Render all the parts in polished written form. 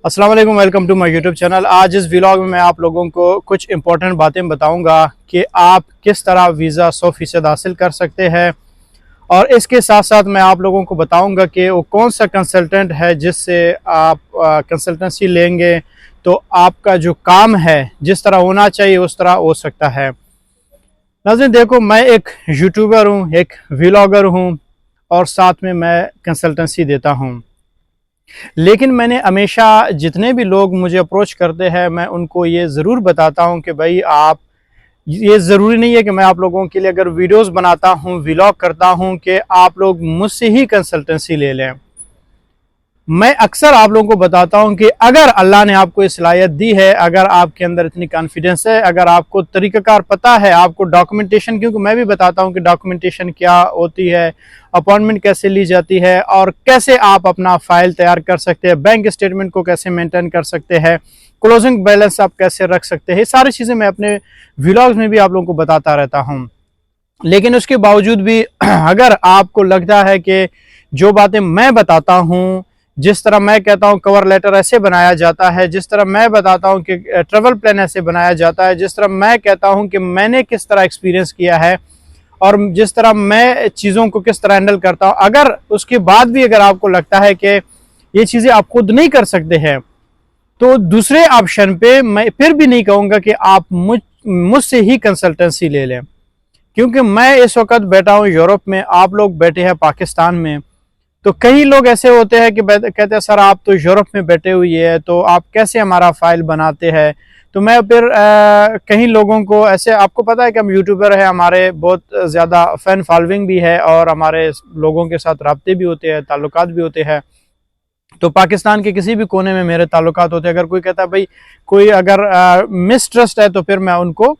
अस्सलाम वालेकुम, welcome to my YouTube channel. आज इस व्लॉग में मैं आप लोगों को कुछ इंपॉर्टेंट बातें बताऊंगा कि आप किस तरह वीज़ा 100% हासिल कर सकते हैं। और इसके साथ साथ मैं आप लोगों को बताऊंगा कि वो कौन सा कंसल्टेंट है जिससे आप कंसल्टेंसी लेंगे तो आपका जो काम है जिस तरह होना चाहिए उस तरह हो सकता है। नाज़रीन देखो, मैं एक यूट्यूबर हूँ, एक व्लॉगर हूँ और साथ में मैं कंसल्टेंसी देता हूँ। लेकिन मैंने हमेशा जितने भी लोग मुझे अप्रोच करते हैं मैं उनको ये ज़रूर बताता हूँ कि भाई आप, ये ज़रूरी नहीं है कि मैं आप लोगों के लिए अगर वीडियोस बनाता हूँ, व्लॉग करता हूँ कि आप लोग मुझसे ही कंसल्टेंसी ले लें। मैं अक्सर आप लोगों को बताता हूं कि अगर अल्लाह ने आपको ये सलाहियत दी है, अगर आपके अंदर इतनी कॉन्फिडेंस है, अगर आपको तरीक़ाकार पता है, आपको डॉक्यूमेंटेशन, क्योंकि मैं भी बताता हूं कि डॉक्यूमेंटेशन क्या होती है, अपॉइंटमेंट कैसे ली जाती है और कैसे आप अपना फ़ाइल तैयार कर सकते हैं, बैंक स्टेटमेंट को कैसे मेंटेन कर सकते हैं, क्लोजिंग बैलेंस आप कैसे रख सकते हैं, ये सारी चीज़ें मैं अपने व्लॉग्स में भी आप लोगों को बताता रहता हूँ। लेकिन उसके बावजूद भी अगर आपको लगता है कि जो बातें मैं बताता हूँ, जिस तरह मैं कहता हूँ कवर लेटर ऐसे बनाया जाता है, जिस तरह मैं बताता हूँ कि ट्रैवल प्लान ऐसे बनाया जाता है, जिस तरह मैं कहता हूँ कि मैंने किस तरह एक्सपीरियंस किया है और जिस तरह मैं चीज़ों को किस तरह हैंडल करता हूँ, अगर उसके बाद भी अगर आपको लगता है कि ये चीज़ें आप खुद नहीं कर सकते हैं तो दूसरे ऑप्शन पे मैं फिर भी नहीं कहूँगा कि आप मुझसे ही कंसल्टेंसी ले लें। क्योंकि मैं इस वक्त बैठा हूँ यूरोप में, आप लोग बैठे हैं पाकिस्तान में। तो कई लोग ऐसे होते हैं कि कहते हैं सर आप तो यूरोप में बैठे हुए हैं तो आप कैसे हमारा फाइल बनाते हैं। तो मैं फिर कई लोगों को ऐसे, आपको पता है कि हम यूट्यूबर हैं, हमारे बहुत ज़्यादा फ़ैन फॉलोइंग भी है और हमारे लोगों के साथ रब्ते भी होते हैं, ताल्लुकात भी होते हैं। तो पाकिस्तान के किसी भी कोने में मेरे ताल्लुकात होते हैं। अगर कोई कहता है भाई कोई अगर मिसट्रस्ट है तो फिर मैं उनको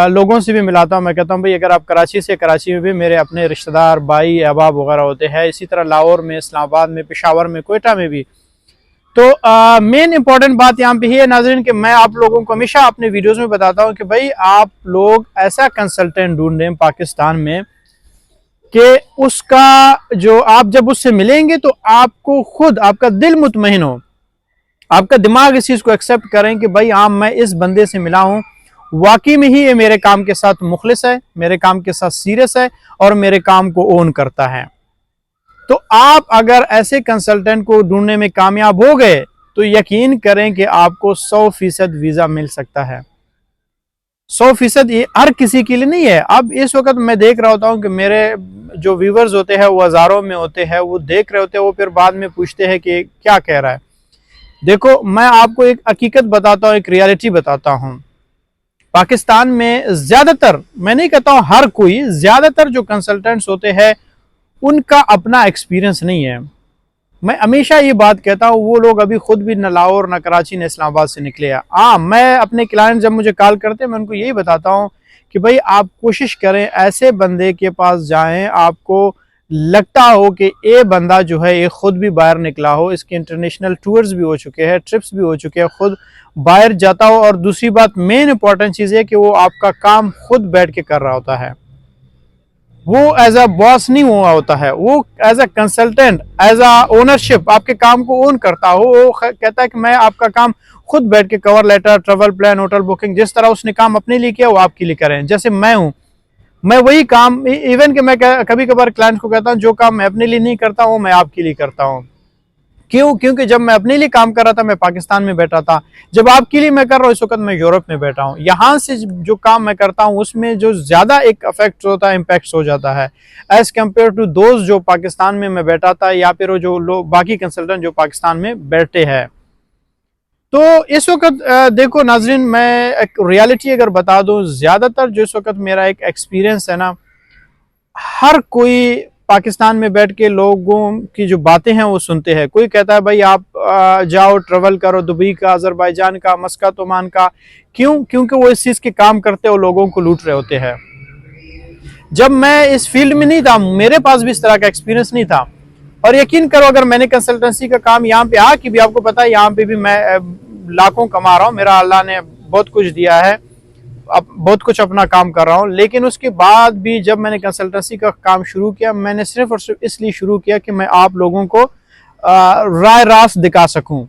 लोगों से भी मिलाता हूँ। मैं कहता हूँ भाई अगर आप कराची से, कराची में भी मेरे अपने रिश्तेदार, भाई, अहबाब वगैरह होते हैं, इसी तरह लाहौर में, इस्लामाबाद में, पेशावर में, कोयटा में भी। तो मेन इंपॉर्टेंट बात यहाँ पे है नाज़रीन कि मैं आप लोगों को हमेशा अपने वीडियोस में बताता हूँ कि भाई आप लोग ऐसा कंसल्टेंट ढूंढें पाकिस्तान में कि उसका जो, आप जब उससे मिलेंगे तो आपको खुद आपका दिल मुतमईन हो, आपका दिमाग इस चीज़ को एक्सेप्ट करें कि भाई हाँ मैं इस बंदे से मिला हूँ, वाकई में ही ये मेरे काम के साथ मुखलिस है, मेरे काम के साथ सीरियस है और मेरे काम को ओन करता है। तो आप अगर ऐसे कंसल्टेंट को ढूंढने में कामयाब हो गए तो यकीन करें कि आपको 100% वीज़ा मिल सकता है। 100% ये हर किसी के लिए नहीं है। अब इस वक्त मैं देख रहा होता हूँ कि मेरे जो व्यूवर्स होते हैं वो हज़ारों में होते हैं, वो देख रहे होते हैं, वो फिर बाद में पूछते हैं कि क्या कह रहा है। देखो, मैं आपको एक हकीकत बताता हूँ, एक रियलिटी बताता हूँ। पाकिस्तान में ज़्यादातर, मैं नहीं कहता हूँ हर कोई, ज़्यादातर जो कंसल्टेंट्स होते हैं उनका अपना एक्सपीरियंस नहीं है। मैं हमेशा ये बात कहता हूँ, वो लोग अभी खुद भी न लाहौर, न कराची, न इस्लामाबाद से निकले हैं। हाँ, मैं अपने क्लाइंट जब मुझे कॉल करते हैं मैं उनको यही बताता हूँ कि भाई आप कोशिश करें ऐसे बंदे के पास जाएं आपको लगता हो कि ये बंदा जो है ये खुद भी बाहर निकला हो, इसके इंटरनेशनल टूर्स भी हो चुके हैं, ट्रिप्स भी हो चुके हैं, खुद बाहर जाता हो। और दूसरी बात, मेन इंपॉर्टेंट चीज़ है कि वो आपका काम खुद बैठ के कर रहा होता है, वो एज अ बॉस नहीं हुआ होता है, वो as a consultant, as a ownership आपके काम को ओन करता हो। वो कहता है कि मैं आपका काम खुद बैठ के cover letter, travel plan, hotel booking, जिस तरह उसने काम अपने लिए किया वो आपके लिए करें। जैसे मैं हूँ, मैं वही काम, इवन कि मैं कभी कभार क्लाइंट को कहता हूँ जो काम मैं अपने लिए नहीं करता हूँ मैं आपके लिए करता हूँ। क्यों? क्योंकि जब मैं अपने लिए काम कर रहा था मैं पाकिस्तान में बैठा था, जब आपके लिए मैं कर रहा हूँ इस वक्त मैं यूरोप में बैठा हूँ। यहाँ से जो काम मैं करता हूँ उसमें जो ज़्यादा एक अफेक्ट होता है, इम्पैक्ट हो जाता है एज कम्पेयर टू दोस्त जो पाकिस्तान में मैं बैठा था या फिर जो लोग बाकी कंसल्टेंट जो पाकिस्तान में बैठे हैं। तो इस वक्त देखो नाजरीन, मैं एक रियलिटी अगर बता दूँ, ज़्यादातर जो इस वक्त मेरा एक एक्सपीरियंस है ना, हर कोई पाकिस्तान में बैठ के लोगों की जो बातें हैं वो सुनते हैं। कोई कहता है भाई आप जाओ, ट्रेवल करो, दुबई का, अजरबैजान का, मस्कत, ओमान का। क्यों? क्योंकि वो इस चीज़ के काम करते हो, लोगों को लूट रहे होते हैं। जब मैं इस फील्ड में नहीं था, मेरे पास भी इस तरह का एक्सपीरियंस नहीं था। और यकीन करो, अगर मैंने कंसल्टेंसी का काम यहाँ पे आके भी, आपको पता है यहाँ पे भी मैं लाखों कमा रहा हूँ, मेरा अल्लाह ने बहुत कुछ दिया है, अब बहुत कुछ अपना काम कर रहा हूँ। लेकिन उसके बाद भी जब मैंने कंसल्टेंसी का काम शुरू किया, मैंने सिर्फ और सिर्फ इसलिए शुरू किया कि मैं आप लोगों को राय रास्त दिखा सकूं।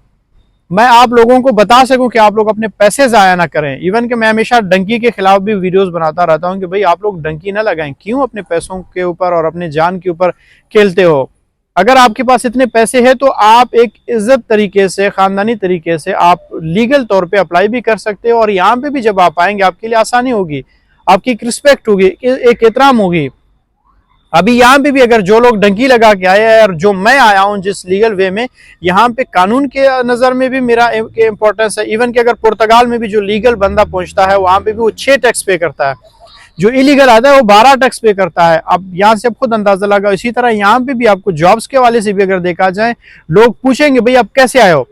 मैं आप लोगों को बता सकूं कि आप लोग अपने पैसे ज़ाया ना करें। इवन कि मैं हमेशा डंकी के खिलाफ भी वीडियोस बनाता रहता हूं कि भाई आप लोग डंकी ना लगाएं, क्यों अपने पैसों के ऊपर और अपने जान के ऊपर खेलते हो। अगर आपके पास इतने पैसे हैं तो आप एक इज्जत तरीके से, खानदानी तरीके से आप लीगल तौर पे अप्लाई भी कर सकते हो, और यहाँ पे भी जब आप आएंगे आपके लिए आसानी होगी, आपकी एक रिस्पेक्ट होगी, एक एहतराम होगी। अभी यहाँ पे भी अगर जो लोग डंकी लगा के आए हैं, और जो मैं आया हूँ जिस लीगल वे में, यहाँ पे कानून के नज़र में भी मेरा इंपॉर्टेंस है। इवन कि अगर पुर्तगाल में भी जो लीगल बंदा पहुंचता है वहां पे भी वो 6 टैक्स पे करता है, जो इलीगल आता है वो 12 टैक्स पे करता है। अब यहाँ से आप खुद अंदाजा लगा। इसी तरह यहाँ पे भी आपको जॉब्स के वाले से भी अगर देखा जाए, लोग पूछेंगे भाई आप कैसे आए हो,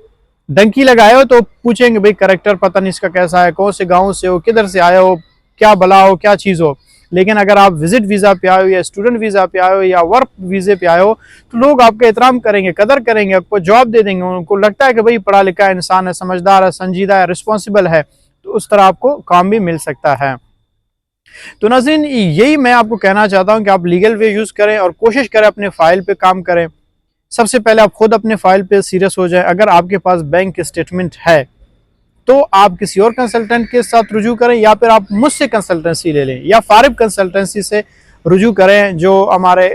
डंकी लगाए हो, तो पूछेंगे भाई करेक्टर पता नहीं इसका कैसा है, कौन से गाँव से हो, किधर से आए हो, क्या भला हो, क्या चीज़ हो। लेकिन अगर आप विजिट वीज़ा पे आए हो, या स्टूडेंट वीज़ा पे आए हो, या वर्क वीज़े पे आए हो, तो लोग आपका एहतराम करेंगे, कदर करेंगे, आपको जॉब दे देंगे। उनको लगता है कि भाई पढ़ा लिखा इंसान है, समझदार है, संजीदा है, रिस्पॉन्सिबल है, तो उस तरह आपको काम भी मिल सकता है। तो नाज़रीन, यही मैं आपको कहना चाहता हूं कि आप लीगल वे यूज़ करें और कोशिश करें अपने फाइल पे काम करें। सबसे पहले आप खुद अपने फाइल पे सीरियस हो जाएं। अगर आपके पास बैंक स्टेटमेंट है तो आप किसी और कंसल्टेंट के साथ रुजू करें, या फिर आप मुझसे कंसल्टेंसी ले लें, या फारिब कंसल्टेंसी से रुजू करें। जो हमारे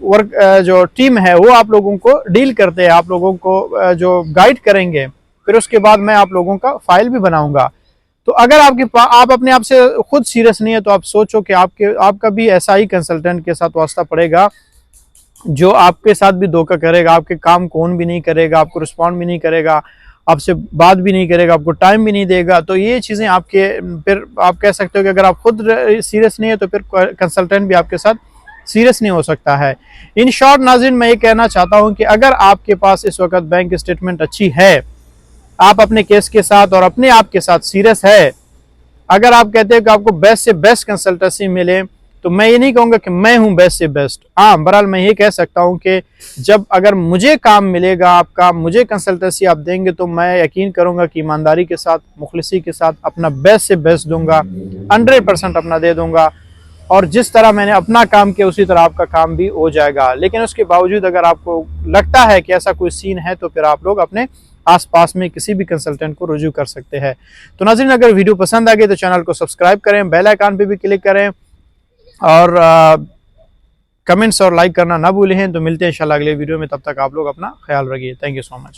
वर्क जो टीम है वो आप लोगों को डील करते हैं, आप लोगों को जो गाइड करेंगे। फिर उसके बाद मैं आप लोगों का फाइल भी बनाऊंगा। तो अगर आप अपने आप से खुद सीरियस नहीं है, तो आप सोचो कि आपका भी ऐसा ही कंसल्टेंट के साथ वास्ता पड़ेगा, जो आपके साथ भी धोखा करेगा, आपके काम को ऑन भी नहीं करेगा, आपको रिस्पॉन्ड भी नहीं करेगा, आपसे बात भी नहीं करेगा, आपको टाइम भी नहीं देगा। तो ये चीज़ें आपके, फिर आप कह सकते हो कि अगर आप खुद सीरियस नहीं है तो फिर कंसल्टेंट भी आपके साथ सीरियस नहीं हो सकता है। इन शॉर्ट नाज़रीन, मैं ये कहना चाहता हूँ कि अगर आपके पास इस वक्त बैंक स्टेटमेंट अच्छी है, आप अपने केस के साथ और अपने आप के साथ सीरियस है, अगर आप कहते हैं कि आपको बेस्ट से बेस्ट कंसल्टेंसी मिले, तो मैं ये नहीं कहूँगा कि मैं हूँ बेस्ट से बेस्ट। हाँ, बहरहाल मैं ये कह सकता हूँ कि जब अगर मुझे काम मिलेगा आपका, मुझे कंसल्टेंसी आप देंगे, तो मैं यकीन करूँगा कि ईमानदारी के साथ, मुखलिसी के साथ अपना बेस्ट से बेस्ट दूंगा, 100% अपना दे दूंगा, और जिस तरह मैंने अपना काम किया उसी तरह आपका काम भी हो जाएगा। लेकिन उसके बावजूद अगर आपको लगता है कि ऐसा कोई सीन है, तो फिर आप लोग अपने आसपास में किसी भी कंसल्टेंट को रुजू कर सकते हैं। तो नाज़रीन, अगर वीडियो पसंद आ गई तो चैनल को सब्सक्राइब करें, बेल आइकन पे भी क्लिक करें, और कमेंट्स और लाइक करना ना भूलें। तो मिलते हैं इंशाल्लाह अगले वीडियो में, तब तक आप लोग अपना ख्याल रखिए। Thank you so much.